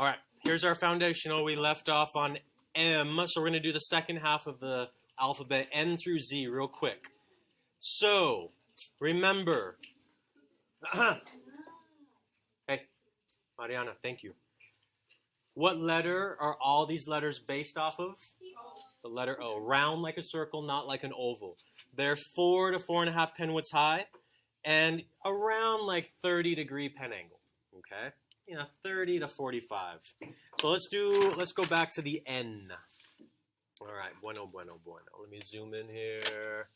All right, here's our foundational. We left off on M, so we're going to do the second half of the alphabet, N through Z, real quick. So, remember. Hey, Mariana, thank you. What letter are all these letters based off of? The letter O. Round like a circle, not like an oval. They're 4 to 4.5 penwidths high, and around like 30-degree pen angle. Okay? 30 to 45. So let's go back to the N. All right, bueno. Let me zoom in here.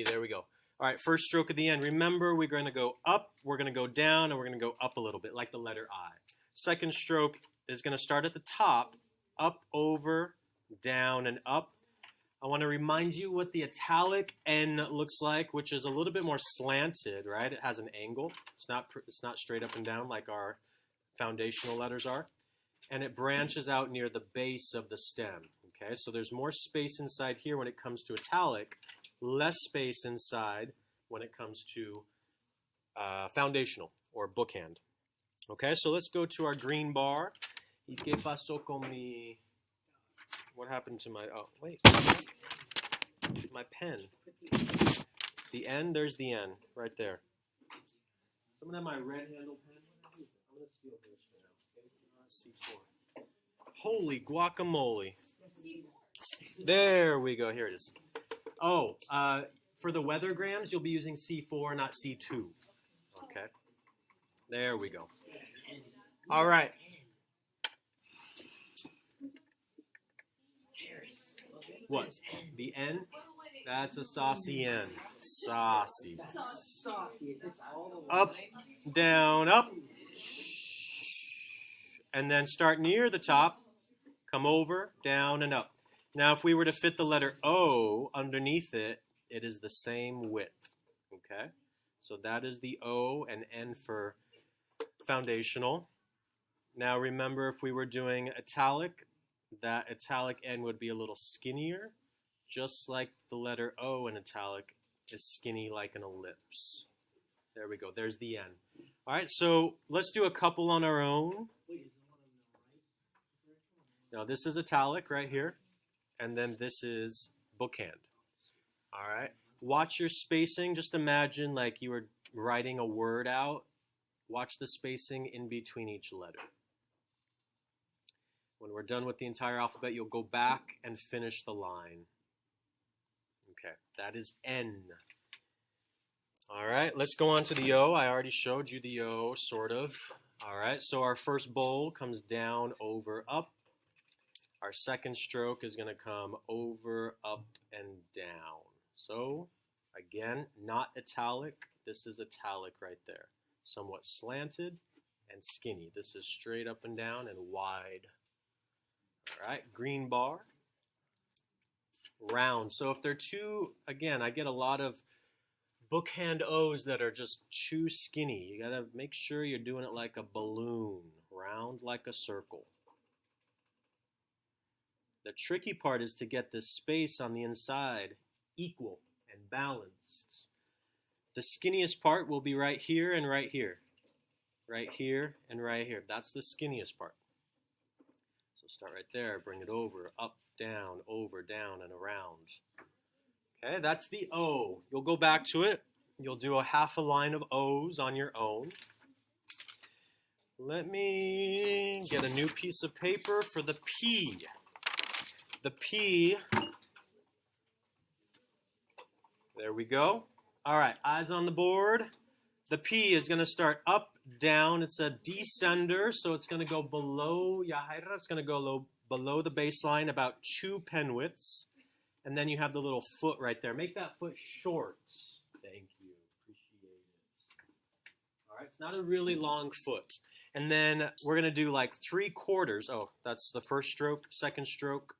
There we go. All right, first stroke of the N. Remember, we're going to go up, we're going to go down, and we're going to go up a little bit, like the letter I. Second stroke is going to start at the top, up, over, down, and up. I want to remind you what the italic N looks like, which is a little bit more slanted, right? It has an angle. It's not straight up and down like our foundational letters are. And it branches out near the base of the stem, okay? So there's more space inside here when it comes to italic, less space inside when it comes to foundational or bookhand. Okay, so let's go to our green bar. ¿Y qué pasó con mi... What happened to my... Oh, wait. My pen. The N, there's the N, right there. Someone have my red handle pen? I'm going to steal this for now. C4. Holy guacamole. There we go. Here it is. Oh, for the weathergrams, you'll be using C4, not C2. Okay. There we go. All right. What? The N? That's a saucy N. Saucy. Up, down, up. And then start near the top. Come over, down, and up. Now, if we were to fit the letter O underneath it, it is the same width. Okay? So that is the O and N for foundational. Now, remember, if we were doing italic, that italic N would be a little skinnier, just like the letter O in italic is skinny like an ellipse. There we go. There's the N. All right, so let's do a couple on our own. Now, this is italic right here, and then this is bookhand. All right. Watch your spacing. Just imagine like you were writing a word out. Watch the spacing in between each letter. When we're done with the entire alphabet, you'll go back and finish the line. Okay, that is N. All right, let's go on to the O. I already showed you the O, sort of. All right, so our first bowl comes down, over, up. Our second stroke is going to come over, up, and down. So, again, not italic. This is italic right there. Somewhat slanted and skinny. This is straight up and down and wide. All right, green bar. Round. So if they're too, again, I get a lot of bookhand O's that are just too skinny. You got to make sure you're doing it like a balloon. Round like a circle. The tricky part is to get this space on the inside equal and balanced. The skinniest part will be right here and right here. Right here and right here. That's the skinniest part. So start right there, bring it over, up, down, over, down, and around. Okay, that's the O. You'll go back to it. You'll do a half a line of O's on your own. Let me get a new piece of paper for the P. The P, there we go. All right, eyes on the board. The P is going to start up, down. It's a descender, so it's going to go below, Yahaira, it's going to go below the baseline, about 2 penwidths. And then you have the little foot right there. Make that foot short. Thank you. Appreciate it. All right, it's not a really long foot. And then we're going to do like 3/4. Oh, that's the first stroke. Second stroke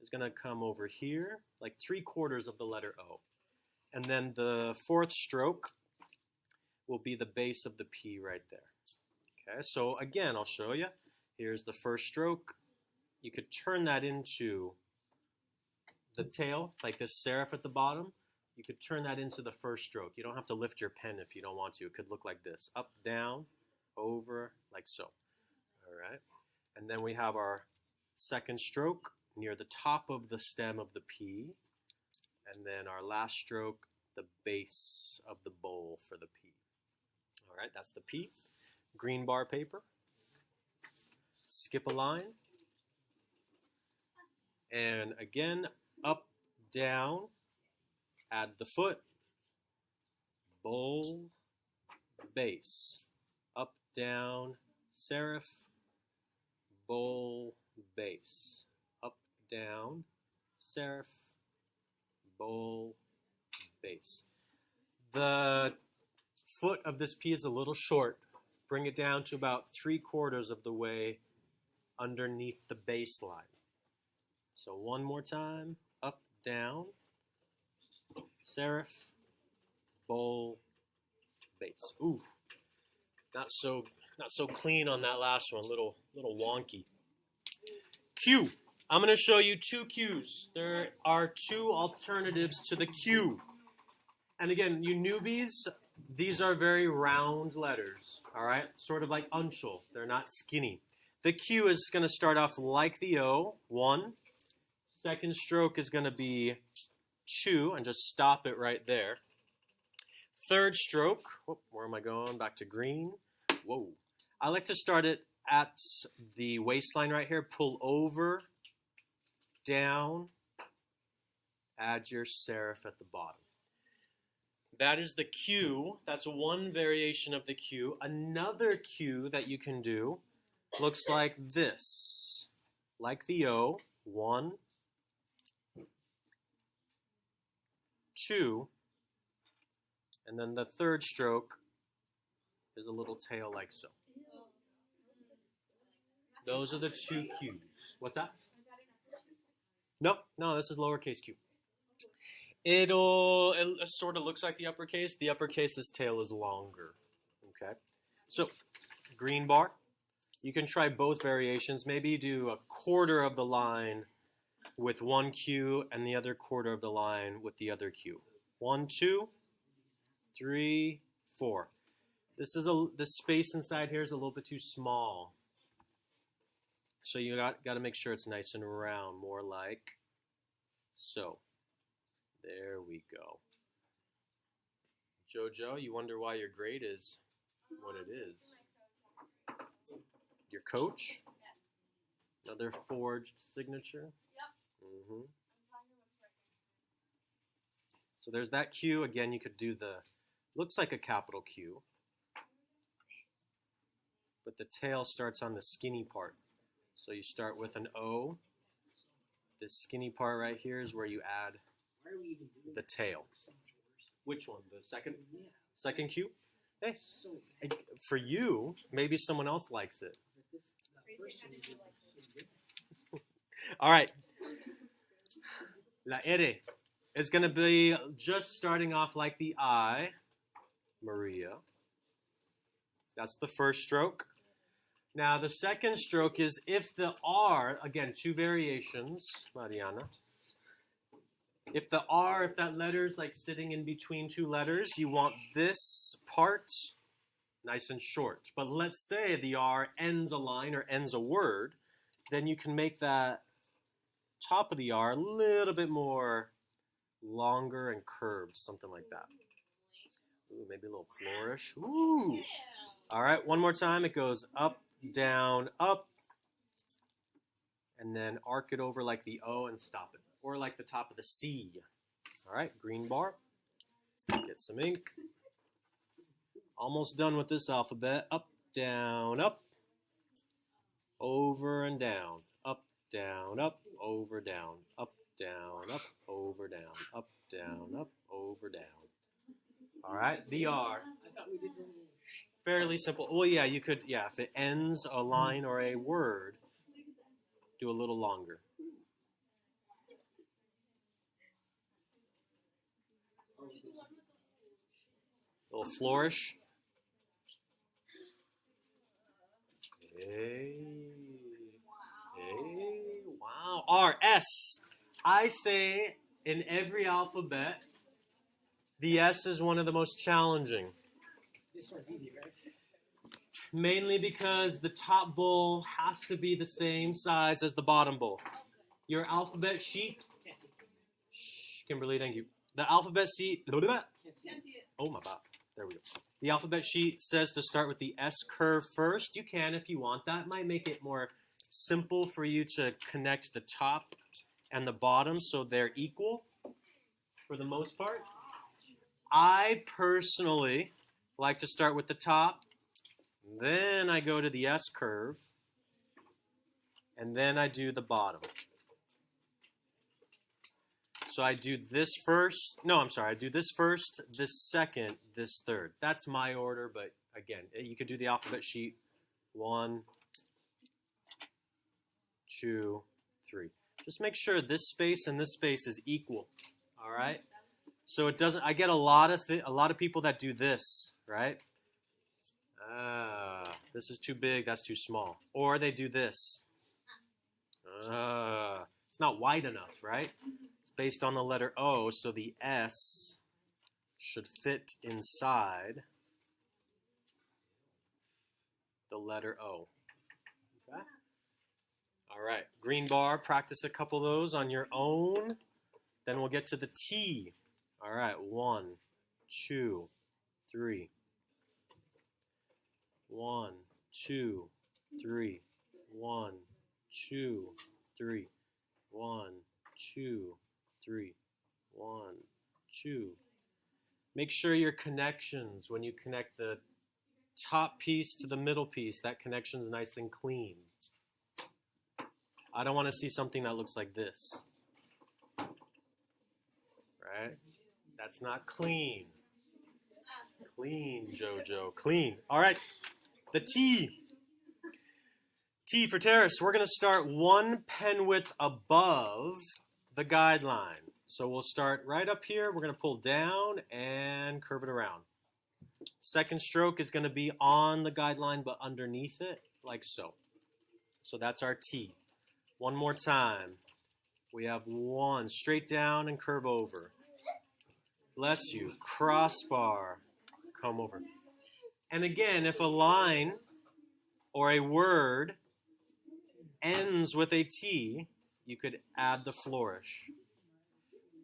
is going to come over here, like 3/4 of the letter O. And then the fourth stroke will be the base of the P right there. Okay, so again, I'll show you. Here's the first stroke. You could turn that into the tail, like this serif at the bottom. You could turn that into the first stroke. You don't have to lift your pen if you don't want to. It could look like this. Up, down, over, like so. All right. And then we have our second stroke near the top of the stem of the P. And then our last stroke, the base of the bowl for the P. All right, that's the P. Green bar paper. Skip a line. And again, up, down, add the foot, bowl, base, up, down, serif, bowl, base, up, down, serif, bowl, base. The foot of this P is a little short. Bring it down to about 3/4 of the way underneath the baseline. So one more time, up, down, serif, bowl, base. Ooh, not so clean on that last one. Little wonky. Q. I'm going to show you 2 Qs. There are 2 alternatives to the Q. And again, you newbies, these are very round letters. All right, sort of like unshul. They're not skinny. The Q is going to start off like the O, 1. Second stroke is going to be 2, and just stop it right there. Third stroke, where am I going? Back to green. Whoa. I like to start it at the waistline right here. Pull over, down, add your serif at the bottom. That is the Q. That's one variation of the Q. Another Q that you can do looks like this. Like the O, 1, 2, and then the third stroke is a little tail like so. Those are the 2 Qs. What's that? No, this is lowercase q. It sort of looks like the uppercase. The uppercase, this tail is longer. Okay, so green bar. You can try both variations. Maybe do 1/4 of the line with 1 Q and the other 1/4 of the line with the other Q. 1, 2, 3, 4. This space inside here is a little bit too small. So you got to make sure it's nice and round, more like so. There we go. Jojo, you wonder why your grade is what it is. Your coach? Another forged signature? Yep. So there's that Q. Again, you could do looks like a capital Q. But the tail starts on the skinny part. So you start with an O. This skinny part right here is where you add the tail. Which one? The second? Second Q? Hey, for you, maybe someone else likes it. All right. La R is going to be just starting off like the I, Maria. That's the first stroke. Now, the second stroke is if the R, again, 2 variations, Mariana. If that letter is like sitting in between 2 letters, you want this part nice and short. But let's say the R ends a line or ends a word, then you can make that top of the R a little bit more longer and curved, something like that. Ooh, maybe a little flourish. Ooh. All right, one more time. It goes up, down, up, and then arc it over like the O and stop it, or like the top of the C. All right, green bar. Get some ink. Almost done with this alphabet. Up, down, up, over and down, up, down, up, over, down, up, down, up, over, down, up, down, up, over, down. All right, the R. Fairly simple. Well, yeah, you could, if it ends a line or a word, do a little longer. A little flourish. Hey, wow. R, S. I say in every alphabet, the S is one of the most challenging. This one's easy, right? mainly because the top bowl has to be the same size as the bottom bowl. Your alphabet sheet, shh, Kimberly, thank you. The alphabet sheet, oh my God, there we go. The alphabet sheet says to start with the S curve first. You can if you want that. It might make it more simple for you to connect the top and the bottom so they're equal for the most part. I personally like to start with the top, then I go to the S curve, and then I do the bottom. So I do this first, I do this first, this second, this third. That's my order, but again, you could do the alphabet sheet. 1, 2, 3. Just make sure this space and this space is equal, all right? So it doesn't, I get a lot of people that do this, right? This is too big, that's too small. Or they do this. It's not wide enough, right? It's based on the letter O, so the S should fit inside the letter O. Okay? All right, green bar, practice a couple of those on your own. Then we'll get to the T. All right, 1, 2, 3. 1, 2, 3. 1, 2, 3. 1, 2, 3. 1, 2. Make sure your connections, when you connect the top piece to the middle piece, that connection's nice and clean. I don't want to see something that looks like this. Right? That's not clean. Clean, Jojo. Clean. All right. The T. T for terrace. We're going to start one pen width above the guideline. So we'll start right up here. We're going to pull down and curve it around. Second stroke is going to be on the guideline but underneath it, like so. So that's our T. One more time. We have 1. Straight down and curve over. Bless you. Crossbar. Come over. And again, if a line or a word ends with a T, you could add the flourish.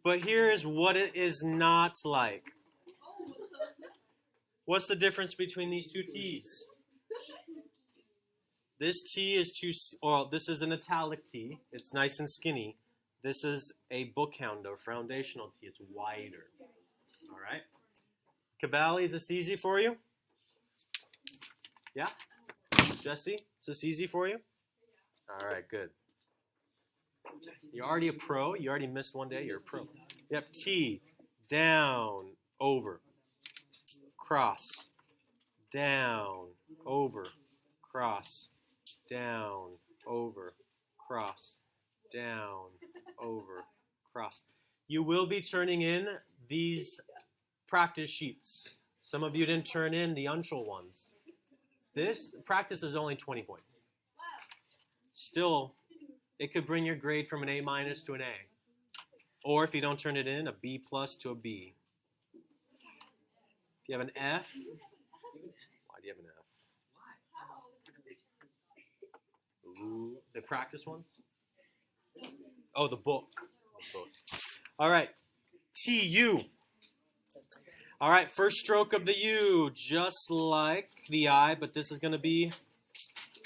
But here is what it is not like. What's the difference between these two T's? This T is this is an italic T. It's nice and skinny. This is a Bookhand or foundational T. It's wider. All right. Cavalli, is this easy for you? Yeah? Jesse, is this easy for you? All right, good. You're already a pro. You already missed one day. You're a pro. Yep, T, down, over, cross, down, over, cross, down, over, cross, down, over, cross. You will be turning in these practice sheets. Some of you didn't turn in the Unschul ones. This practice is only 20 points. Still, it could bring your grade from an A- to an A. Or if you don't turn it in, a B+ to a B. If you have an F, why do you have an F? Ooh, the practice ones? Oh, the book. All right, T-U. All right, first stroke of the U, just like the I, but this is going to be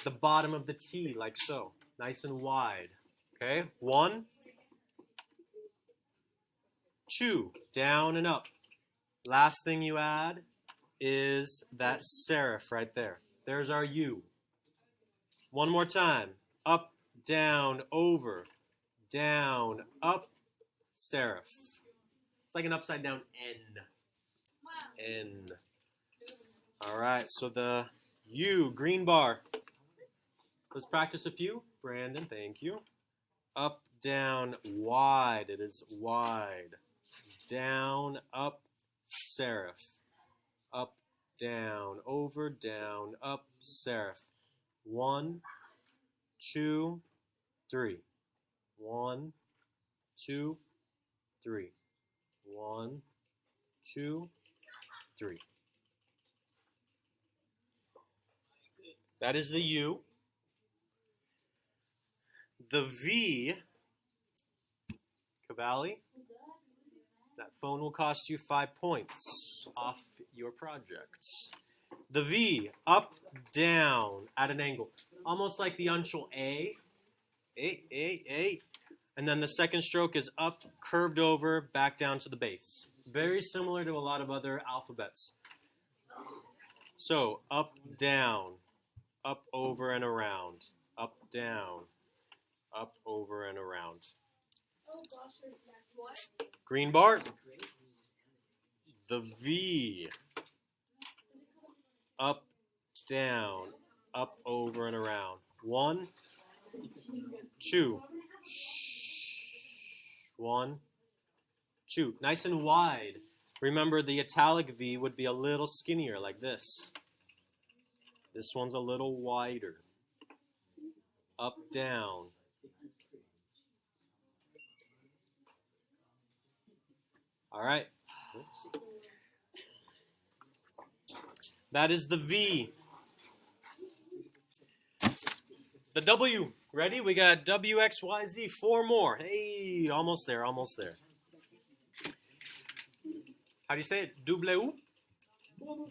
the bottom of the T, like so. Nice and wide. Okay, 1, 2, down and up. Last thing you add is that serif right there. There's our U. One more time. Up, down, over, down, up, serif. It's like an upside down N. N. All right, so the U, green bar. Let's practice a few. Brandon, thank you. Up, down, wide. It is wide. Down, up, serif. Up, down, over, down, up, serif. 1, 2, 3. 1, 2, 3. 1, 2, 3. That is the U. The V, Cavalli, that phone will cost you 5 points off your projects. The V, up, down, at an angle. Almost like the uncial A. A. And then the second stroke is up, curved over, back down to the base. Very similar to a lot of other alphabets. So, up, down, up, over, and around. Up, down, up, over, and around. Green bar. The V. Up, down, up, over, and around. 1, 2. 1, 2. Nice and wide. Remember, the italic V would be a little skinnier, like this. This one's a little wider. Up, down. All right. Oops. That is the V. The W. Ready? We got W, X, Y, Z. 4 more. Hey, almost there, almost there. How do you say it? W?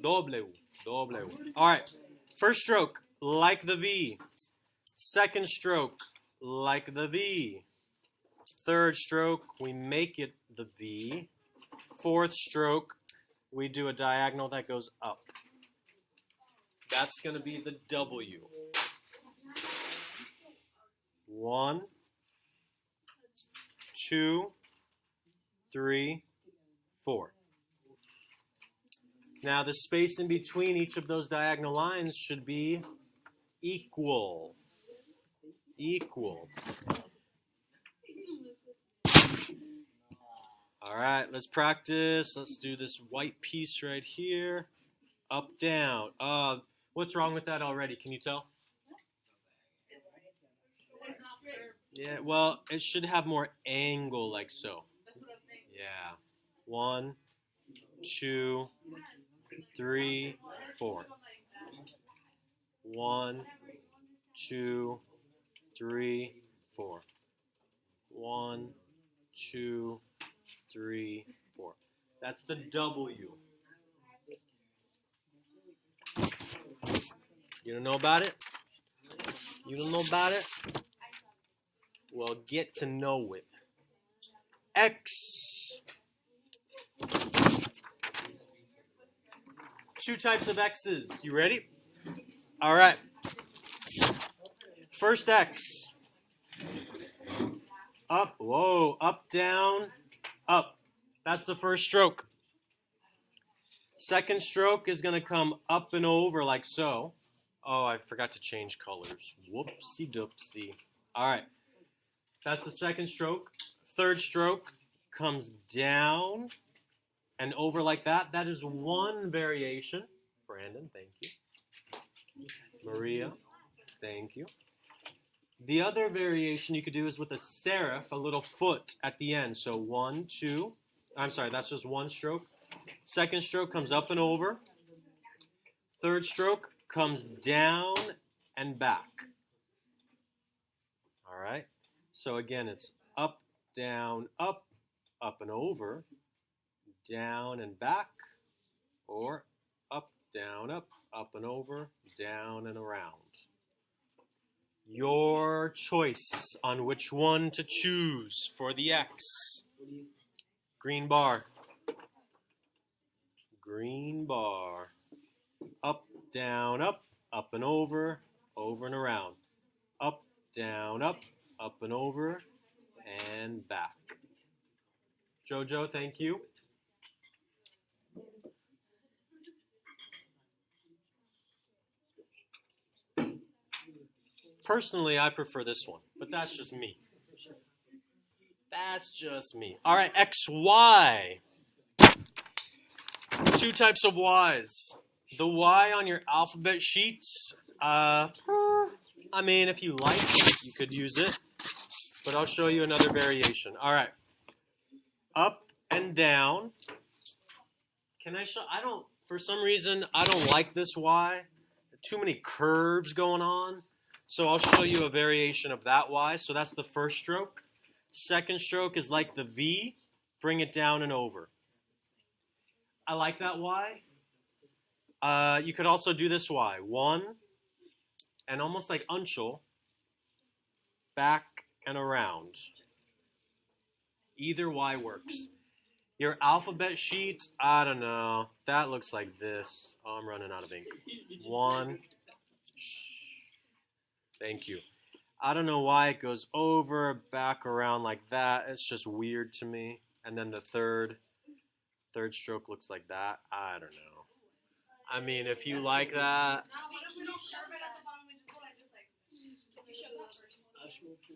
W. W. All right. First stroke, like the V. Second stroke, like the V. Third stroke, we make it the V. Fourth stroke, we do a diagonal that goes up. That's going to be the W. 1, 2, 3, 4. Now the space in between each of those diagonal lines should be equal. Equal. All right, let's practice. Let's do this white piece right here. Up, down. What's wrong with that already? Can you tell? Yeah, well, it should have more angle like so. Yeah. 1, 2, 3, 4. 1, 2, 3, 4. 1, 2, 3, 4. That's the W. You don't know about it? You don't know about it? Well, get to know it. X. 2 types of X's. You ready? All right. First X. Up, whoa, up, down, up. That's the first stroke. Second stroke is going to come up and over like so. Oh, I forgot to change colors. Whoopsie doopsie. All right. That's the second stroke. Third stroke comes down and over like that. That is one variation. Brandon, thank you. Maria, thank you. The other variation you could do is with a serif, a little foot at the end. So 1, 2. I'm sorry, that's just one stroke. Second stroke comes up and over. Third stroke comes down and back. All right. So again, it's up, down, up and over, down and back, or up, down, up and over, down and around. Your choice on which one to choose for the X. Green bar. Green bar. Up, down, up and over and around. Up, down, up and over, and back. Jojo, thank you. Personally, I prefer this one, but that's just me. That's just me. All right, XY. 2 types of Ys. The Y on your alphabet sheets, I mean, if you like, you could use it, but I'll show you another variation. All right. Up and down. Can I show? For some reason, I don't like this Y. too many curves going on. So I'll show you a variation of that Y. So that's the first stroke. Second stroke is like the V. Bring it down and over. I like that Y. You could also do this Y. 1, and almost like unchul, back and around. Either Y works. Your alphabet sheet, I don't know. That looks like this. Oh, I'm running out of ink. 1. Thank you. I don't know why it goes over, back, around like that. It's just weird to me. And then the third stroke looks like that. I don't know. I mean, if you like that.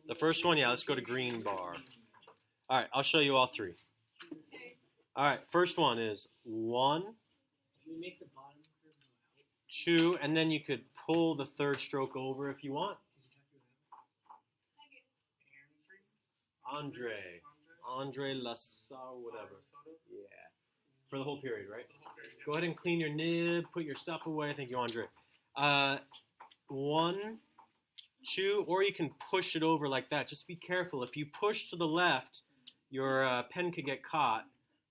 The first one, yeah, let's go to green bar. All right, I'll show you all three. All right, first one is 1, 2, and then you could pull the third stroke over if you want. Andre Lassau, whatever. Yeah. For the whole period, right? Go ahead and clean your nib, put your stuff away. Thank you, Andre. 1, 2, or you can push it over like that. Just be careful. If you push to the left, your pen could get caught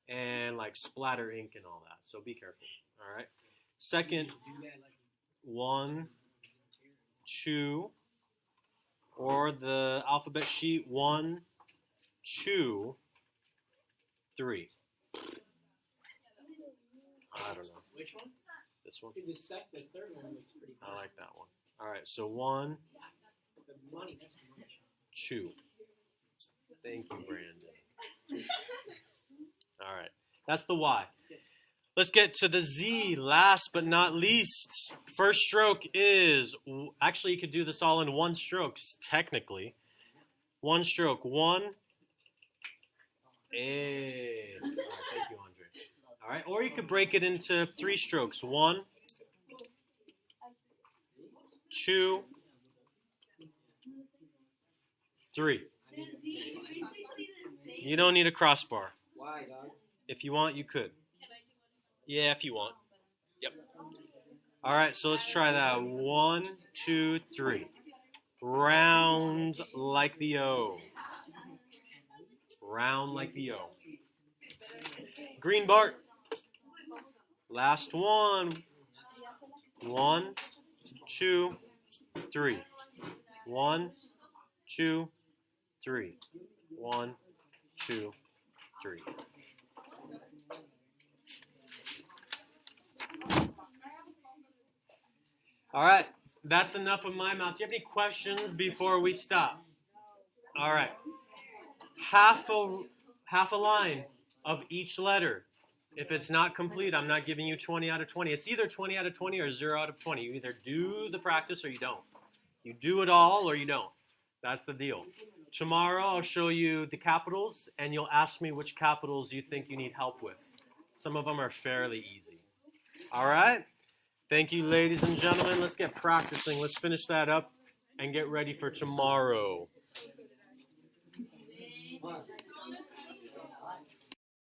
and like splatter ink and all that. So be careful. All right. Second, 1, 2, or the alphabet sheet 1, 2, 3. I don't know. Which one? This one? The third one was pretty good. I like that one. All right, so 1, The money, that's the money. 2. Thank you, Brandon. All right, that's the Y. Let's get to the Z, last but not least. First stroke is, actually you could do this all in one stroke, technically. One stroke, 1. Hey. All right, thank you, Andre. All right, or you could break it into 3 strokes. 1, 2, 3. You don't need a crossbar. Why, dog? If you want, you could. Yeah, if you want. Yep. All right, so let's try that. 1, 2, 3. Round like the O. Round like the O. Green Bart. Last one. 1, 2, 3. 1, 2, 3. 1, 2, 3. All right, that's enough of my mouth. Do you have any questions before we stop? All right. Half a line of each letter. If it's not complete, I'm not giving you 20 out of 20. It's either 20 out of 20 or 0 out of 20. You either do the practice or you don't. You do it all or you don't. That's the deal. Tomorrow I'll show you the capitals, and you'll ask me which capitals you think you need help with. Some of them are fairly easy. All right? Thank you, ladies and gentlemen. Let's get practicing. Let's finish that up and get ready for tomorrow.